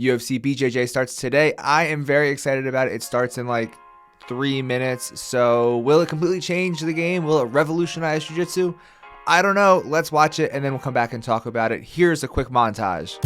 UFC BJJ starts today. I am very excited about it. It starts in like 3 minutes. So will it completely change the game? Will it revolutionize jiu-jitsu? I don't know. Let's watch it and then we'll come back and talk about it. Here's a quick montage.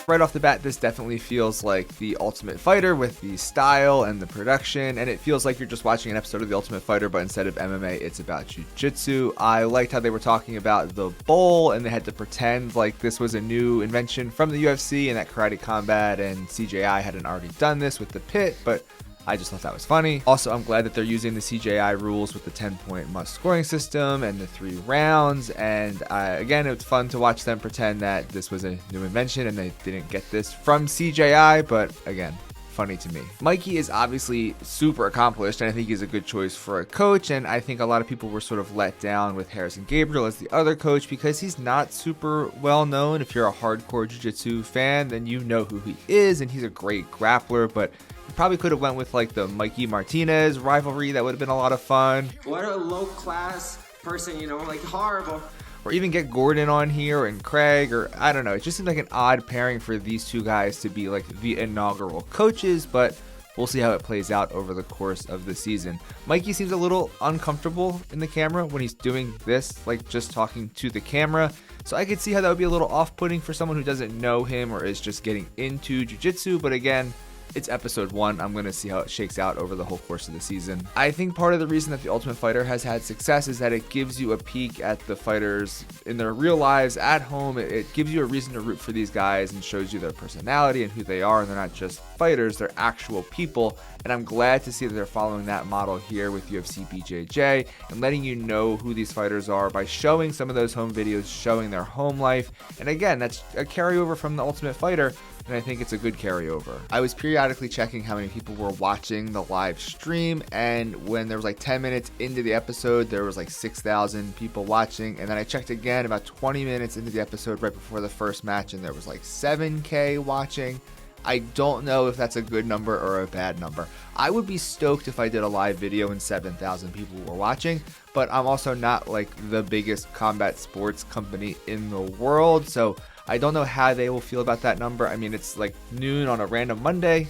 Right off the bat, this definitely feels like The Ultimate Fighter with the style and the production, and it feels like you're just watching an episode of The Ultimate Fighter, but instead of MMA, it's about jiu-jitsu. I liked how they were talking about the bowl, and they had to pretend like this was a new invention from the UFC, and that Karate Combat and CJI hadn't already done this with the pit, but I just thought that was funny. Also, I'm glad that they're using the CJI rules with the 10-point must scoring system and the 3 rounds. And again, it was fun to watch them pretend that this was a new invention and they didn't get this from CJI, but again, funny to me. Mikey is obviously super accomplished, and I think he's a good choice for a coach. And I think a lot of people were sort of let down with Harrison Gabriel as the other coach because he's not super well known. If you're a hardcore jiu-jitsu fan, then you know who he is, and he's a great grappler, but you probably could have went with like the Mikey Martinez rivalry. That would have been a lot of fun. What a low class person, like horrible. Or even get Gordon on here and Craig, or I don't know. It just seems like an odd pairing for these two guys to be like the inaugural coaches, but we'll see how it plays out over the course of the season. Mikey seems a little uncomfortable in the camera when he's doing this, like just talking to the camera. So I could see how that would be a little off-putting for someone who doesn't know him or is just getting into jiu-jitsu, but again, it's episode 1. I'm going to see how it shakes out over the whole course of the season. I think part of the reason that The Ultimate Fighter has had success is that it gives you a peek at the fighters in their real lives at home. It gives you a reason to root for these guys and shows you their personality and who they are. And they're not just fighters, they're actual people. And I'm glad to see that they're following that model here with UFC BJJ and letting you know who these fighters are by showing some of those home videos, showing their home life. And again, that's a carryover from The Ultimate Fighter, and I think it's a good carryover. I was periodically checking how many people were watching the live stream, and when there was like 10 minutes into the episode, there was like 6,000 people watching, and then I checked again about 20 minutes into the episode right before the first match, and there was like 7K watching. I don't know if that's a good number or a bad number. I would be stoked if I did a live video and 7,000 people were watching, but I'm also not like the biggest combat sports company in the world, so I don't know how they will feel about that number. I mean, it's like noon on a random Monday.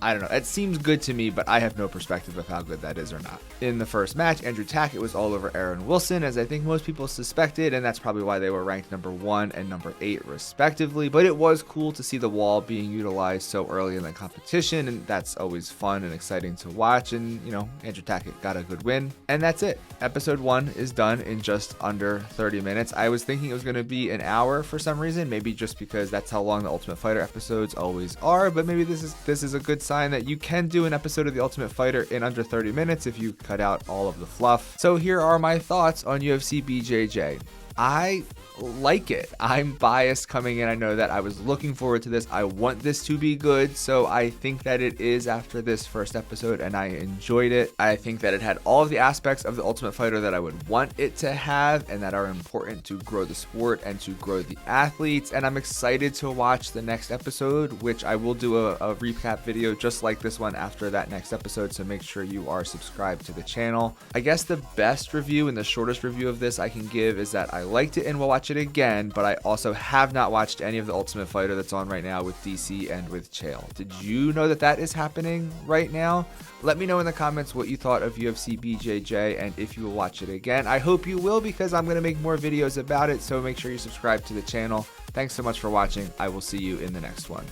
I don't know. It seems good to me, but I have no perspective of how good that is or not. In the first match, Andrew Tackett was all over Aaron Wilson, as I think most people suspected, and that's probably why they were ranked number 1 and number 8 respectively. But it was cool to see the wall being utilized so early in the competition, and that's always fun and exciting to watch. And, Andrew Tackett got a good win. And that's it. Episode 1 is done in just under 30 minutes. I was thinking it was going to be an hour for some reason, maybe just because that's how long the Ultimate Fighter episodes always are, but maybe this is a good sign that you can do an episode of The Ultimate Fighter in under 30 minutes if you cut out all of the fluff. So here are my thoughts on UFC BJJ. I like it. I'm biased coming in. I know that I was looking forward to this. I want this to be good, so I think that it is after this first episode, and I enjoyed it. I think that it had all of the aspects of The Ultimate Fighter that I would want it to have and that are important to grow the sport and to grow the athletes, and I'm excited to watch the next episode, which I will do a recap video just like this one after that next episode, so make sure you are subscribed to the channel. I guess the best review and the shortest review of this I can give is that I liked it and will watch it again, but I also have not watched any of The Ultimate Fighter that's on right now with DC and with Chael. Did you know that is happening right now? Let me know in the comments what you thought of UFC BJJ and if you will watch it again. I hope you will, because I'm going to make more videos about it, so make sure you subscribe to the channel. Thanks so much for watching. I will see you in the next one.